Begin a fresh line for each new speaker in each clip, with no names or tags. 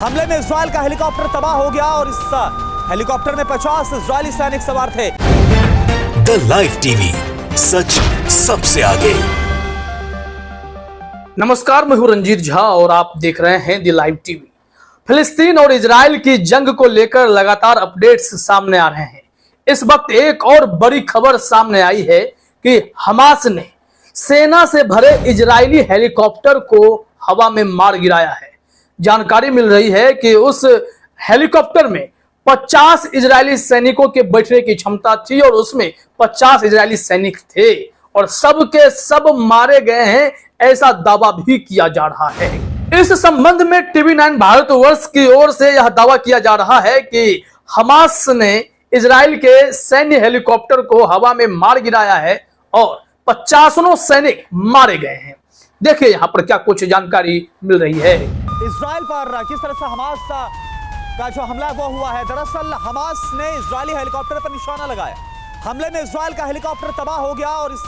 हमले में इजराइल का हेलीकॉप्टर तबाह हो गया और इस हेलीकॉप्टर में 50 इजरायली सैनिक सवार थे।
द लाइव टीवी, सच सबसे आगे।
नमस्कार, मैं हूं रंजीत झा और आप देख रहे हैं द लाइव टीवी। फिलिस्तीन और इजराइल की जंग को लेकर लगातार अपडेट्स सामने आ रहे हैं। इस वक्त एक और बड़ी खबर सामने आई है कि हमास ने सेना से भरे इजरायली हेलीकॉप्टर को हवा में मार गिराया है। जानकारी मिल रही है कि उस हेलीकॉप्टर में 50 इजरायली सैनिकों के बैठने की क्षमता थी और उसमें 50 इजरायली सैनिक थे और सब के सब मारे गए हैं, ऐसा दावा भी किया जा रहा है। इस संबंध में TV9 भारतवर्ष की ओर से यह दावा किया जा रहा है कि हमास ने इजराइल के सैन्य हेलीकॉप्टर को हवा में मार गिराया है और 50 सैनिक मारे गए हैं। देखिए यहाँ पर क्या कुछ जानकारी मिल रही है।
इजराइल पर किस तरह से हमास का जो हमला वो हुआ है, दरअसल हमास ने इजरायली हेलीकॉप्टर पर निशाना लगाया। हमले में इजराइल का हेलीकॉप्टर तबाह हो गया और इस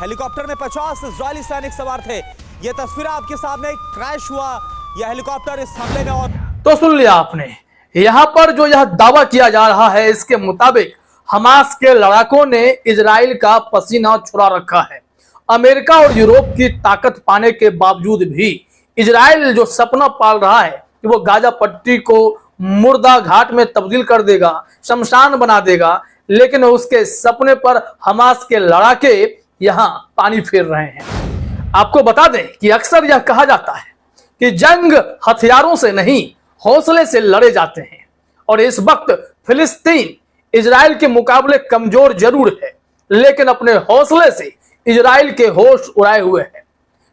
हेलीकॉप्टर में 50 इजरायली सैनिक सवार थे। ये तस्वीर आपके सामने, क्रैश हुआ यह हेलीकॉप्टर इस हमले में। और
तो सुन लिया आपने, यहाँ पर जो यह दावा किया जा रहा है, इसके मुताबिक हमास के लड़ाकों ने इजराइल का पसीना छुड़ा रखा है। अमेरिका और यूरोप की ताकत पाने के बावजूद भी इजराइल जो सपना पाल रहा है कि वो गाजा पट्टी को मुर्दा घाट में तब्दील कर देगा, शमशान बना देगा, लेकिन उसके सपने पर हमास के लड़ाके यहां पानी फेर रहे हैं। आपको बता दें कि अक्सर यह कहा जाता है कि जंग हथियारों से नहीं, हौसले से लड़े जाते हैं और इस वक्त फिलिस्तीन इजराइल के मुकाबले कमजोर जरूर है, लेकिन अपने हौसले से इजराइल के होश उड़ाए हुए है।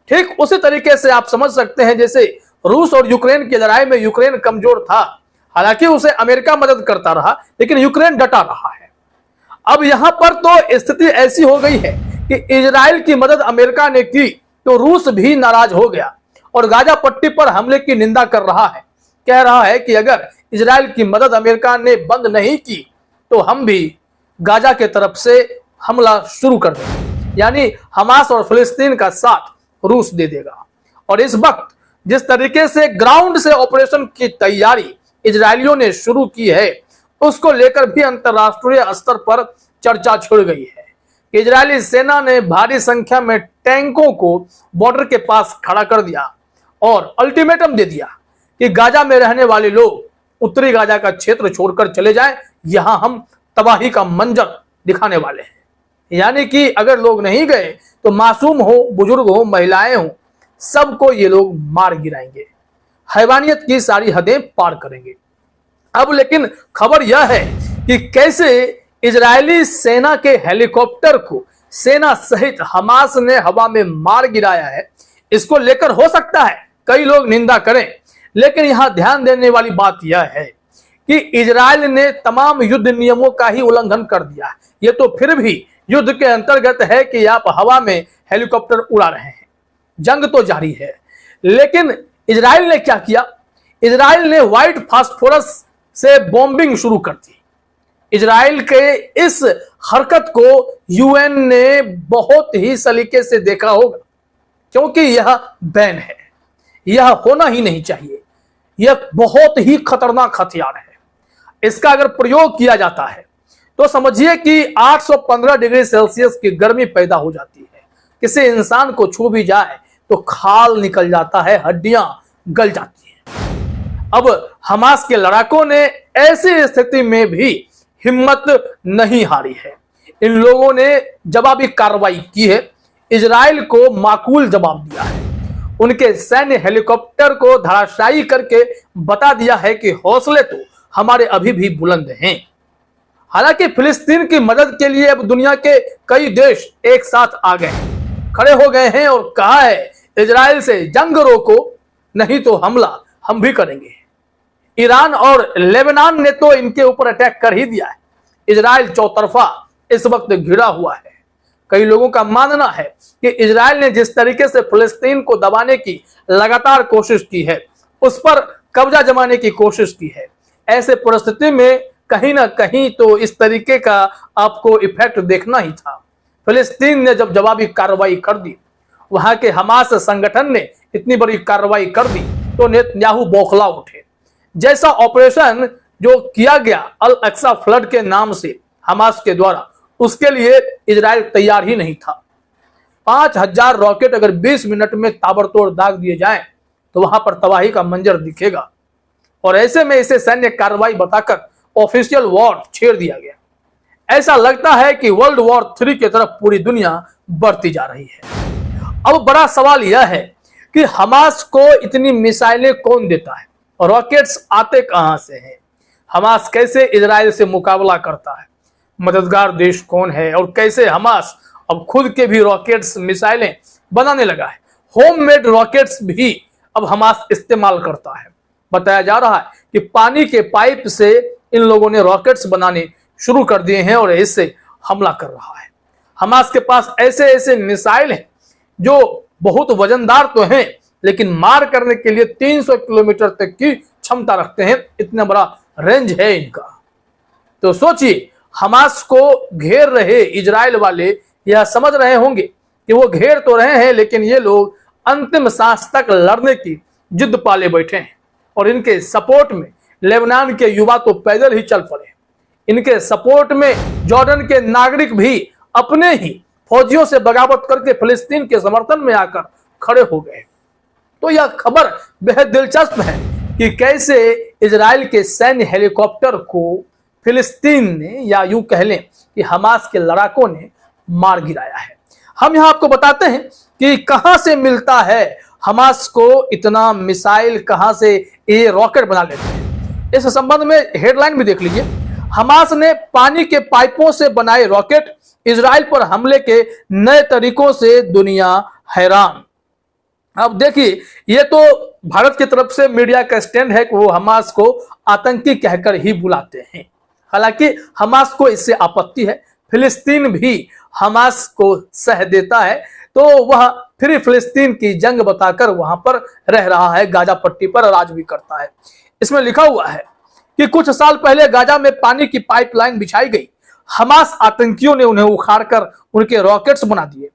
ठीक उसी तरीके से आप समझ सकते हैं जैसे रूस और यूक्रेन की लड़ाई में यूक्रेन कमजोर था, हालांकि उसे अमेरिका मदद करता रहा, लेकिन यूक्रेन डटा रहा है। अब यहां पर तो स्थिति ऐसी हो गई है कि इजराइल की मदद अमेरिका ने की तो रूस भी नाराज हो गया और गाजा पट्टी पर हमले की निंदा कर रहा है। कह रहा है कि अगर इजराइल की मदद अमेरिका ने बंद नहीं की तो हम भी गाजा के तरफ से हमला शुरू कर देंगे, यानी हमास और फिलिस्तीन का साथ रूस दे देगा। और इस वक्त जिस तरीके से ग्राउंड से ऑपरेशन की तैयारी इजरायलियों ने शुरू की है, उसको लेकर भी अंतरराष्ट्रीय स्तर पर चर्चा छिड़ गई है। इजरायली सेना ने भारी संख्या में टैंकों को बॉर्डर के पास खड़ा कर दिया और अल्टीमेटम दे दिया कि गाजा में रहने वाले लोग उत्तरी गाजा का क्षेत्र छोड़कर चले जाएं, यहां हम तबाही का मंजर दिखाने वाले हैं। यानी कि अगर लोग नहीं गए तो मासूम हो, बुजुर्ग हो, महिलाएं हो, सबको ये लोग मार गिराएंगे, हैवानियत की सारी हदें पार करेंगे। अब लेकिन खबर यह है कि कैसे इजरायली सेना के हेलीकॉप्टर को सेना सहित हमास ने हवा में मार गिराया है। इसको लेकर हो सकता है कई लोग निंदा करें, लेकिन यहां ध्यान देने वाली बात यह है कि इजराइल ने तमाम युद्ध नियमों का ही उल्लंघन कर दिया है। ये तो फिर भी युद्ध के अंतर्गत है कि आप हवा में हेलीकॉप्टर उड़ा रहे हैं, जंग तो जारी है। लेकिन इजराइल ने क्या किया? इजराइल ने व्हाइट फास्फोरस से बॉम्बिंग शुरू कर दी। इजराइल के इस हरकत को यूएन ने बहुत ही सलीके से देखा होगा, क्योंकि यह बैन है, यह होना ही नहीं चाहिए। यह बहुत ही खतरनाक हथियार है। इसका अगर प्रयोग किया जाता है तो समझिए कि 815 डिग्री सेल्सियस की गर्मी पैदा हो जाती है। किसी इंसान को छू भी जाए तो खाल निकल जाता है, हड्डियां गल जाती हैं। अब हमास के लड़ाकों ने ऐसी स्थिति में भी हिम्मत नहीं हारी है। इन लोगों ने जवाबी कार्रवाई की है, इजराइल को माकूल जवाब दिया है। उनके सैन्य हेलीकॉप्टर को धराशायी करके बता दिया है कि हौसले तो हमारे अभी भी बुलंद हैं। हालांकि फिलिस्तीन की मदद के लिए अब दुनिया के कई देश एक साथ आ गए हैं, खड़े हो गए हैं और कहा है इजराइल से जंग रोको, नहीं तो हमला हम भी करेंगे। ईरान और लेबनान ने तो इनके ऊपर अटैक कर ही दिया है। इजराइल चौतरफा इस वक्त घिरा हुआ है। कई लोगों का मानना है कि इजराइल ने जिस तरीके से फिलिस्तीन को दबाने की लगातार कोशिश की है, उस पर कब्जा जमाने की कोशिश की है, ऐसे परिस्थिति में कहीं ना कहीं तो इस तरीके का आपको इफेक्ट देखना ही था। फिलिस्तीन ने जब जवाबी कार्रवाई कर दी, वहां के हमास संगठन ने इतनी बड़ी कार्रवाई कर दी, तो नेतन्याहू बौखला उठे। जैसा ऑपरेशन जो किया गया अल अक्सा फ्लड के नाम से हमास के द्वारा, उसके लिए इजराइल तैयार ही नहीं था। 5000 रॉकेट अगर 20 मिनट में ताबड़तोड़ दाग दिए जाएं तो वहां पर तबाही का मंजर दिखेगा। और ऐसे में इसे सैन्य कार्रवाई बताकर ऑफिशियल वॉर छेड़ दिया गया। ऐसा लगता है कि वर्ल्ड वॉर 3 की तरफ पूरी दुनिया बढ़ती जा रही है। अब बड़ा सवाल यह है कि हमास को इतनी मिसाइलें कौन देता है और रॉकेट्स आते कहां से हैं? हमास कैसे इजराइल से मुकाबला करता है? मददगार देश कौन है? और कैसे हमास अब खुद के भी रॉकेट्स मिसाइलें बनाने लगा है? होममेड रॉकेट्स भी अब हमास इस्तेमाल करता है। बताया जा रहा है कि पानी के पाइप से इन लोगों ने रॉकेट्स बनाने शुरू कर दिए हैं और इससे हमला कर रहा है। हमास के पास ऐसे ऐसे मिसाइल हैं जो बहुत वजनदार तो हैं, लेकिन मार करने के लिए 300 किलोमीटर तक की क्षमता रखते हैं। इतना बड़ा रेंज है इनका। तो सोचिए, हमास को घेर रहे इजराइल वाले यह समझ रहे होंगे कि वो घेर तो रहे हैं, लेकिन ये लोग अंतिम सांस तक लड़ने की जिद पाले बैठे हैं। और इनके सपोर्ट में लेबनान के युवा तो पैदल ही चल पड़े। इनके सपोर्ट में जॉर्डन के नागरिक भी अपने ही फौजियों से बगावत करके फिलिस्तीन के समर्थन में आकर खड़े हो गए। तो यह खबर बेहद दिलचस्प है कि कैसे इजराइल के सैन्य हेलीकॉप्टर को फिलिस्तीन ने, या यूं कह लें कि हमास के लड़ाकों ने मार गिराया है। हम यहां आपको बताते हैं कि कहां से मिलता है हमास को इतना मिसाइल, कहां से ये रॉकेट बना लेते हैं। इस संबंध में हेडलाइन भी देख लीजिए। हमास ने पानी के पाइपों से बनाए रॉकेट, इजराइल पर हमले के नए तरीकों से दुनिया हैरान। अब देखिए, ये तो भारत की तरफ से मीडिया का स्टैंड है कि वो हमास को आतंकी कहकर ही बुलाते हैं। हालांकि हमास को इससे आपत्ति है। फिलिस्तीन भी हमास को सह देता है, तो वह फिर फिलिस्तीन की जंग बताकर वहां पर रह रहा है, गाजा पट्टी पर राज भी करता है। इसमें लिखा हुआ है कि कुछ साल पहले गाजा में पानी की पाइपलाइन बिछाई गई। हमास आतंकियों ने उन्हें उखाड़कर उनके रॉकेट्स बना दिए।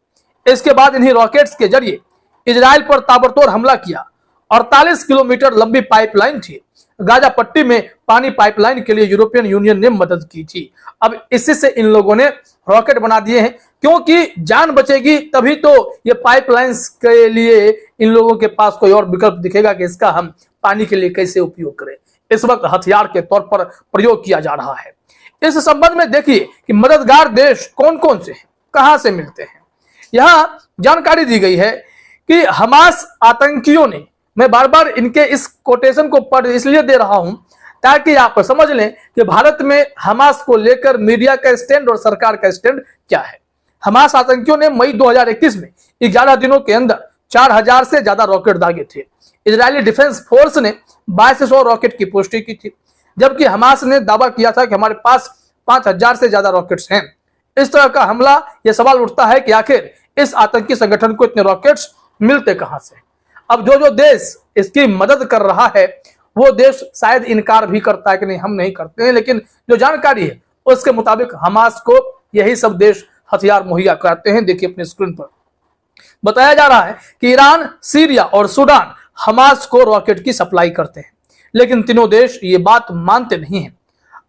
इसके बाद इन्हीं रॉकेट्स के जरिए इजराइल पर ताबड़तोड़ हमला किया। 48 किलोमीटर लंबी पाइपलाइन थी। गाजा पट्टी में पानी पाइपलाइन के लिए यूरोपियन यूनियन ने मदद की थी। अब इसी से इन लोगों ने रॉकेट बना दिए हैं, क्योंकि जान बचेगी तभी तो ये पाइपलाइंस के लिए इन लोगों के पास कोई और विकल्प दिखेगा कि इसका हम पानी के लिए कैसे उपयोग करें। इस वक्त हथियार के तौर पर प्रयोग किया जा रहा है। इस संबंध में देखिए कि मददगार देश कौन कौन से हैं, कहां से मिलते हैं। यहां जानकारी दी गई है कि हमास आतंकियों ने, मैं बार बार इनके इस कोटेशन को पढ़ इसलिए दे रहा हूं ताकि आप समझ लें कि भारत में हमास को लेकर मीडिया का स्टैंड और सरकार का स्टैंड क्या है। हमास आतंकियों ने मई 2021 में 11 दिनों के अंदर 4000 से ज्यादा रॉकेट दागे थे। इजरायली डिफेंस फोर्स ने 2200 रॉकेट की पुष्टि की थी, जबकि हमास ने दावा किया था कि हमारे पास 5000 से ज्यादा रॉकेट्स हैं। इस तरह का हमला, यह सवाल उठता है कि आखिर इस आतंकी संगठन को इतने रॉकेट्स मिलते कहां से। अब जो देश इसकी मदद कर रहा है वो देश शायद इनकार भी करता है कि नहीं, हम नहीं करते हैं, लेकिन जो जानकारी है उसके मुताबिक हमास को यही सब देश हथियार मुहैया कराते हैं। देखिए अपने स्क्रीन पर बताया जा रहा है कि ईरान, सीरिया और सूडान हमास को रॉकेट की सप्लाई करते हैं, लेकिन तीनों देश ये बात मानते नहीं हैं।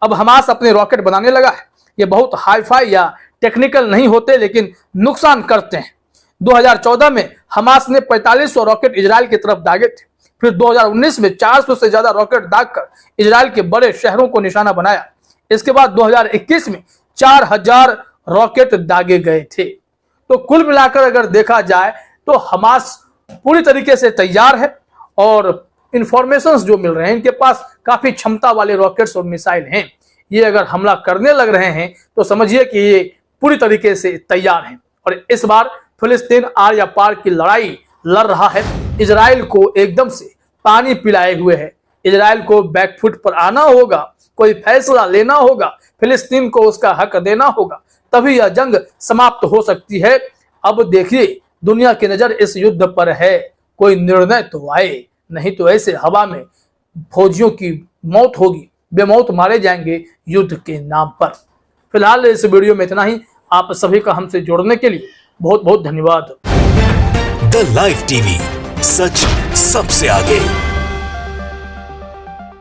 अब हमास अपने रॉकेट बनाने लगा है। ये बहुत हाईफाई या टेक्निकल नहीं होते, लेकिन नुकसान करते हैं। 2014 में हमास ने 4500 रॉकेट इजराइल की तरफ दागे थे। फिर 2019 में 400 से ज्यादा रॉकेट दागकर इजराइल के बड़े शहरों को निशाना बनाया। इसके बाद 2021 में 4000 रॉकेट दागे गए थे। तो कुल मिलाकर अगर देखा जाए तो हमास पूरी तरीके से तैयार है और इंफॉर्मेशंस जो मिल रहे हैं, इनके पास काफी क्षमता वाले रॉकेट्स और मिसाइल हैं। ये अगर हमला करने लग रहे हैं तो समझिए कि ये पूरी तरीके से तैयार हैं। और इस बार फिलिस्तीन आर या पार की लड़ाई लड़ रहा है। इजराइल को एकदम से पानी पिलाए हुए है। इजराइल को बैकफुट पर आना होगा, कोई फैसला लेना होगा, फिलिस्तीन को उसका हक देना होगा, तभी यह जंग समाप्त हो सकती है। अब देखिए, दुनिया की नजर इस युद्ध पर है, कोई निर्णय तो आए, नहीं तो ऐसे हवा में फौजियों की मौत होगी, बेमौत मारे जाएंगे युद्ध के नाम पर। फिलहाल इस वीडियो में इतना ही। आप सभी का हमसे जुड़ने के लिए बहुत बहुत धन्यवाद।
द लाइव टीवी, सच सबसे आगे।